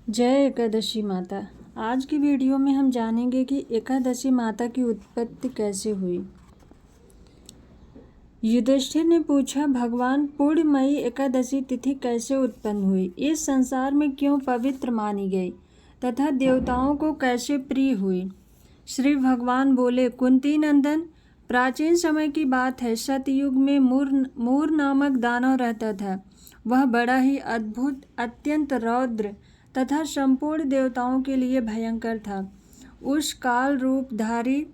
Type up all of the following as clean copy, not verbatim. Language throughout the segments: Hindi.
जय एकादशी माता। आज की वीडियो में हम जानेंगे कि एकादशी माता की उत्पत्ति कैसे हुई। युधिष्ठिर ने पूछा, भगवान पूर्णमयी एकादशी तिथि कैसे उत्पन्न हुई, इस संसार में क्यों पवित्र मानी गई तथा देवताओं को कैसे प्रिय हुई। श्री भगवान बोले, कुंती नंदन, प्राचीन समय की बात है। सतयुग में मूर नामक दानव रहता था। वह बड़ा ही अद्भुत, अत्यंत रौद्र तथा संपूर्ण देवताओं के लिए भयंकर था। उस काल रूपधारी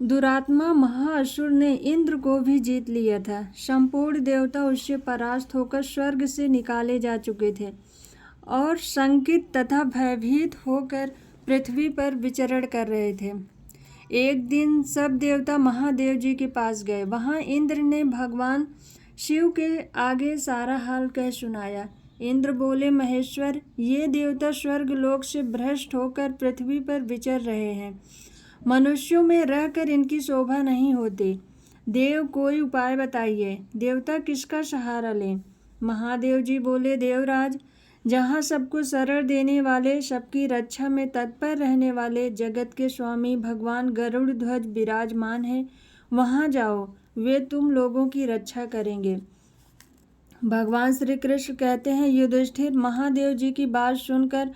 दुरात्मा महाअसुर ने इंद्र को भी जीत लिया था। संपूर्ण देवता उससे परास्त होकर स्वर्ग से निकाले जा चुके थे और शंकित तथा भयभीत होकर पृथ्वी पर विचरण कर रहे थे। एक दिन सब देवता महादेव जी के पास गए। वहां इंद्र ने भगवान शिव के आगे सारा हाल कह सुनाया। इंद्र बोले, महेश्वर, ये देवता स्वर्ग लोक से भ्रष्ट होकर पृथ्वी पर विचर रहे हैं। मनुष्यों में रहकर इनकी शोभा नहीं होती। देव, कोई उपाय बताइए। देवता किसका सहारा लें। महादेव जी बोले, देवराज, जहाँ सबको शरण देने वाले, सबकी रक्षा में तत्पर रहने वाले जगत के स्वामी भगवान गरुड़ ध्वज विराजमान है, वहाँ जाओ, वे तुम लोगों की रक्षा करेंगे। भगवान श्री कृष्ण कहते हैं, युधिष्ठिर, महादेव जी की बात सुनकर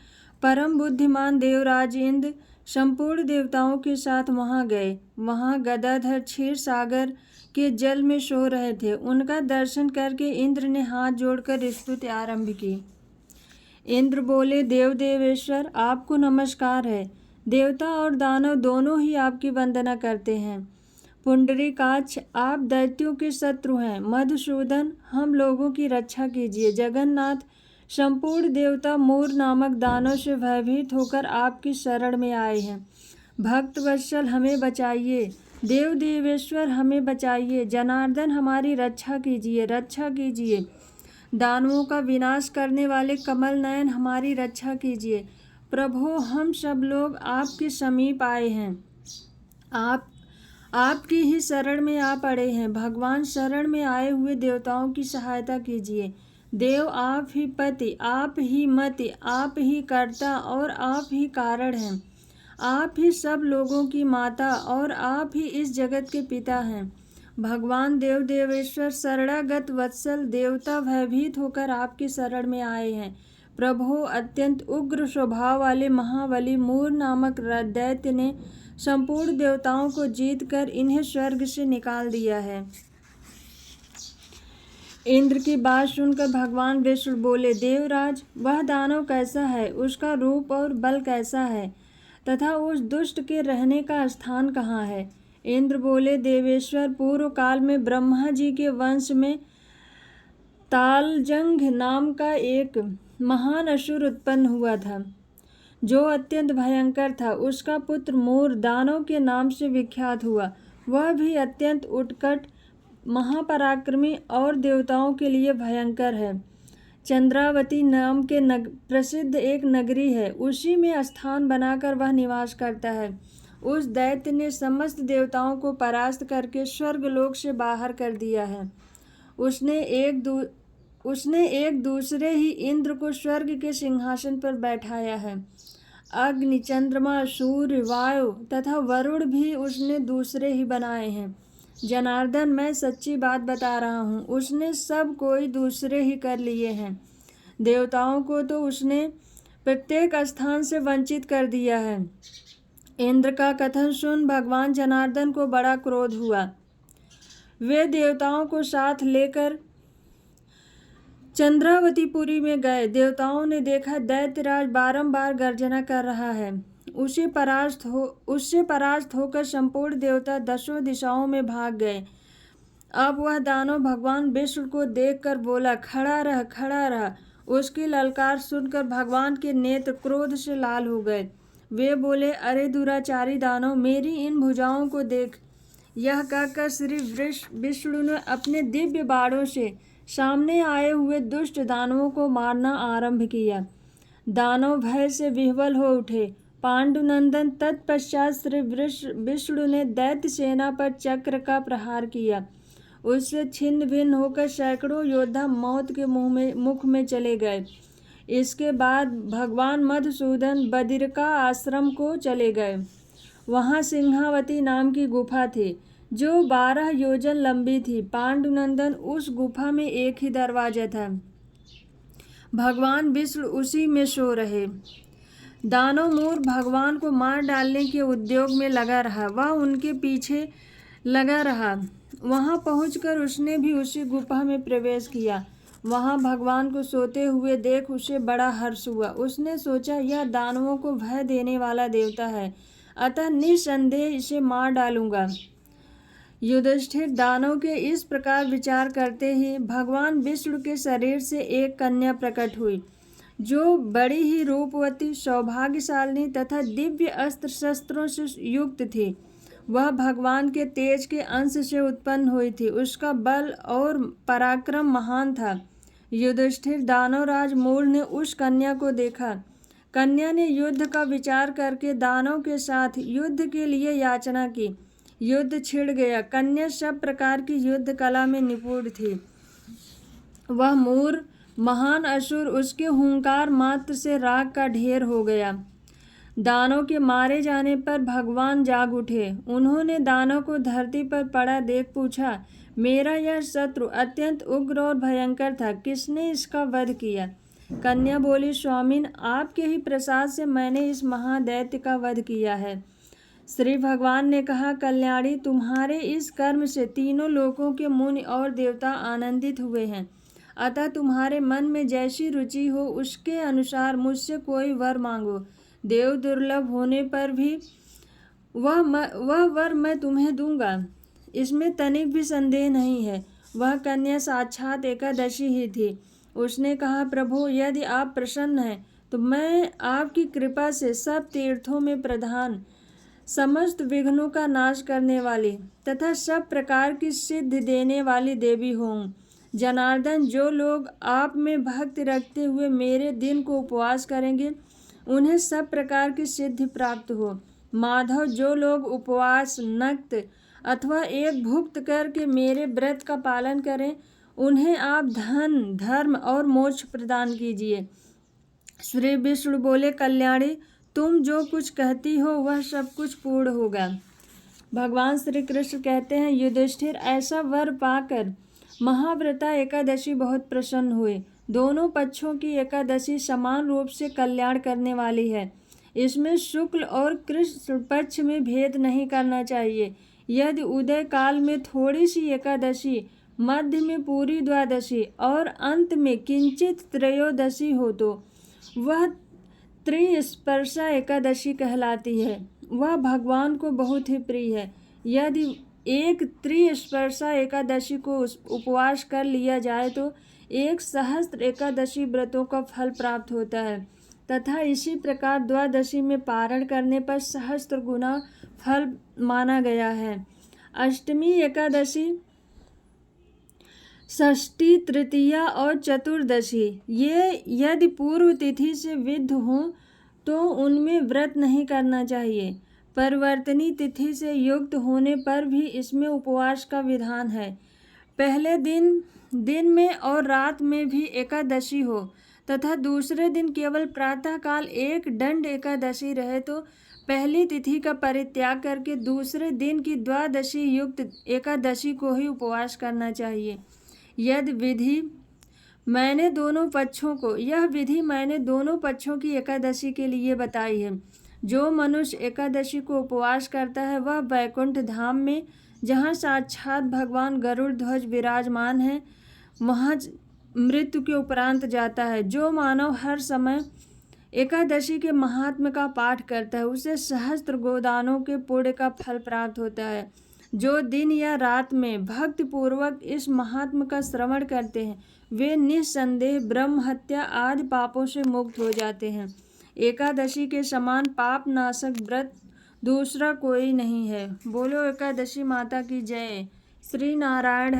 परम बुद्धिमान देवराज इंद्र संपूर्ण देवताओं के साथ वहां गए। वहां गदाधर क्षीर सागर के जल में सो रहे थे। उनका दर्शन करके इंद्र ने हाथ जोड़कर स्तुति आरंभ की। इंद्र बोले, देव देवेश्वर, आपको नमस्कार है। देवता और दानव दोनों ही आपकी वंदना करते हैं। पुंडरीकाक्ष, आप दैत्यों के शत्रु हैं। मधुसूदन, हम लोगों की रक्षा कीजिए। जगन्नाथ, संपूर्ण देवता मूर नामक दानव से भयभीत होकर आपकी शरण में आए हैं। भक्त वत्सल, हमें बचाइए। देव देवेश्वर, हमें बचाइए। जनार्दन, हमारी रक्षा कीजिए, रक्षा कीजिए। दानवों का विनाश करने वाले कमल नयन, हमारी रक्षा कीजिए। प्रभु, हम सब लोग आपके समीप आए हैं। आपकी ही शरण में आ पड़े हैं। भगवान, शरण में आए हुए देवताओं की सहायता कीजिए। देव, आप ही पति, आप ही मति, आप ही कर्ता और आप ही कारण हैं। आप ही सब लोगों की माता और आप ही इस जगत के पिता हैं। भगवान देव देवेश्वर, शरणागत वत्सल देवता भयभीत होकर आपकी शरण में आए हैं। प्रभु, अत्यंत उग्र स्वभाव वाले महाबली मूर नामक दैत्य ने संपूर्ण देवताओं को जीतकर इन्हें स्वर्ग से निकाल दिया है। इंद्र की बात सुनकर भगवान विष्णु बोले, देवराज, वह दानव कैसा है, उसका रूप और बल कैसा है तथा उस दुष्ट के रहने का स्थान कहाँ है। इंद्र बोले, देवेश्वर, पूर्व काल में ब्रह्मा जी के वंश में तालजंग नाम का एक महान असुर उत्पन्न हुआ था, जो अत्यंत भयंकर था। उसका पुत्र मूर दानव के नाम से विख्यात हुआ। वह भी अत्यंत उत्कट, महापराक्रमी और देवताओं के लिए भयंकर है। चंद्रावती नाम के प्रसिद्ध एक नगरी है, उसी में स्थान बनाकर वह निवास करता है। उस दैत्य ने समस्त देवताओं को परास्त करके स्वर्गलोक से बाहर कर दिया है। उसने एक दूसरे ही इंद्र को स्वर्ग के सिंहासन पर बैठाया है। अग्नि, चंद्रमा, सूर्य, वायु तथा वरुण भी उसने दूसरे ही बनाए हैं। जनार्दन, मैं सच्ची बात बता रहा हूँ, उसने सब कोई दूसरे ही कर लिए हैं। देवताओं को तो उसने प्रत्येक स्थान से वंचित कर दिया है। इंद्र का कथन सुन भगवान जनार्दन को बड़ा क्रोध हुआ। वे देवताओं को साथ लेकर चंद्रावतीपुरी में गए। देवताओं ने देखा दैत्यराज बारंबार गर्जना कर रहा है। उससे परास्त होकर संपूर्ण देवता दसों दिशाओं में भाग गए। अब वह दानव भगवान विष्णु को देखकर बोला, खड़ा रह, खड़ा रह। उसकी ललकार सुनकर भगवान के नेत्र क्रोध से लाल हो गए। वे बोले, अरे दुराचारी दानव, मेरी इन भुजाओं को देख। यह कहकर श्री विष्णु ने अपने दिव्य बाणों से सामने आए हुए दुष्ट दानवों को मारना आरंभ किया। दानव भय से विह्वल हो उठे। पांडुनंदन, तत्पश्चात श्री विष्णु ने दैत्य सेना पर चक्र का प्रहार किया। उससे छिन्न भिन्न होकर सैकड़ों योद्धा मौत के मुख में चले गए। इसके बाद भगवान मधुसूदन बदिरका आश्रम को चले गए। वहाँ सिंहावती नाम की गुफा थी जो 12 योजन लंबी थी। पांडुनंदन उस गुफा में एक ही दरवाजा था। भगवान विष्णु उसी में सो रहे। दानवमूर भगवान को मार डालने के उद्योग में लगा रहा। वह उनके पीछे लगा रहा। वहां पहुंचकर उसने भी उसी गुफा में प्रवेश किया। वहां भगवान को सोते हुए देख उसे बड़ा हर्ष हुआ। उसने सोचा यह दानवों को भय देने वाला देवता है, अतः निसंदेह इसे मार डालूंगा। युधिष्ठिर दानव के इस प्रकार विचार करते ही भगवान विष्णु के शरीर से एक कन्या प्रकट हुई जो बड़ी ही रूपवती, सौभाग्यशालिनी तथा दिव्य अस्त्र शस्त्रों से युक्त थी। वह भगवान के तेज के अंश से उत्पन्न हुई थी। उसका बल और पराक्रम महान था। युधिष्ठिर दानवराज मूल ने उस कन्या को देखा। कन्या ने युद्ध का विचार करके दानव के साथ युद्ध के लिए याचना की। युद्ध छिड़ गया। कन्या सब प्रकार की युद्ध कला में निपुण थी। वह मूर महान असुर उसके हुंकार मात्र से राख का ढेर हो गया। दानव के मारे जाने पर भगवान जाग उठे। उन्होंने दानव को धरती पर पड़ा देख पूछा, मेरा यह शत्रु अत्यंत उग्र और भयंकर था, किसने इसका वध किया? कन्या बोली, स्वामिन, आपके ही प्रसाद से मैंने इस महादैत्य का वध किया है। श्री भगवान ने कहा, कल्याणी, तुम्हारे इस कर्म से तीनों लोकों के मुनि और देवता आनंदित हुए हैं, अतः तुम्हारे मन में जैसी रुचि हो उसके अनुसार मुझसे कोई वर मांगो। देव दुर्लभ होने पर भी वह वर मैं तुम्हें दूंगा, इसमें तनिक भी संदेह नहीं है। वह कन्या साक्षात एकादशी ही थी। उसने कहा, प्रभु, यदि आप प्रसन्न हैं तो मैं आपकी कृपा से सब तीर्थों में प्रधान, समस्त विघ्नों का नाश करने वाली तथा सब प्रकार की सिद्धि देने वाली देवी हूँ। जनार्दन, जो लोग आप में भक्ति रखते हुए मेरे दिन को उपवास करेंगे उन्हें सब प्रकार की सिद्धि प्राप्त हो। माधव, जो लोग उपवास, नक्त अथवा एक भुक्त करके मेरे व्रत का पालन करें उन्हें आप धन, धर्म और मोक्ष प्रदान कीजिए। श्री विष्णु बोले, कल्याणी, तुम जो कुछ कहती हो वह सब कुछ पूर्ण होगा। भगवान श्री कृष्ण कहते हैं, युधिष्ठिर, ऐसा वर पाकर महाव्रता एकादशी बहुत प्रसन्न हुए। दोनों पक्षों की एकादशी समान रूप से कल्याण करने वाली है। इसमें शुक्ल और कृष्ण पक्ष में भेद नहीं करना चाहिए। यदि उदय काल में थोड़ी सी एकादशी, मध्य में पूरी द्वादशी और अंत में किंचित त्रयोदशी हो तो वह त्रिस्पर्शा एकादशी कहलाती है। वह भगवान को बहुत ही प्रिय है। यदि एक त्रिस्पर्शा एकादशी को उपवास कर लिया जाए तो 1 सहस्त्र एकादशी व्रतों का फल प्राप्त होता है तथा इसी प्रकार द्वादशी में पारण करने पर सहस्त्र गुना फल माना गया है। अष्टमी एकादशी, षष्ठी, तृतीया और चतुर्दशी ये यदि पूर्व तिथि से विद्ध हों तो उनमें व्रत नहीं करना चाहिए। परिवर्तनी तिथि से युक्त होने पर भी इसमें उपवास का विधान है। पहले दिन में और रात में भी एकादशी हो तथा दूसरे दिन केवल प्रातःकाल एक दंड एकादशी रहे तो पहली तिथि का परित्याग करके दूसरे दिन की द्वादशी युक्त एकादशी को ही उपवास करना चाहिए। यह विधि मैंने दोनों पक्षों की एकादशी के लिए बताई है। जो मनुष्य एकादशी को उपवास करता है वह वैकुंठ धाम में, जहाँ साक्षात भगवान गरुड़ ध्वज विराजमान है, वहाँ मृत्यु के उपरांत जाता है। जो मानव हर समय एकादशी के महात्म्य का पाठ करता है उसे सहस्त्र गोदानों के पुण्य का फल प्राप्त होता है। जो दिन या रात में भक्ति पूर्वक इस महात्म्य का श्रवण करते हैं वे निस्संदेह ब्रह्म हत्या आदि पापों से मुक्त हो जाते हैं। एकादशी के समान पाप नाशक व्रत दूसरा कोई नहीं है। बोलो एकादशी माता की जय। श्री नारायण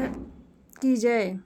की जय।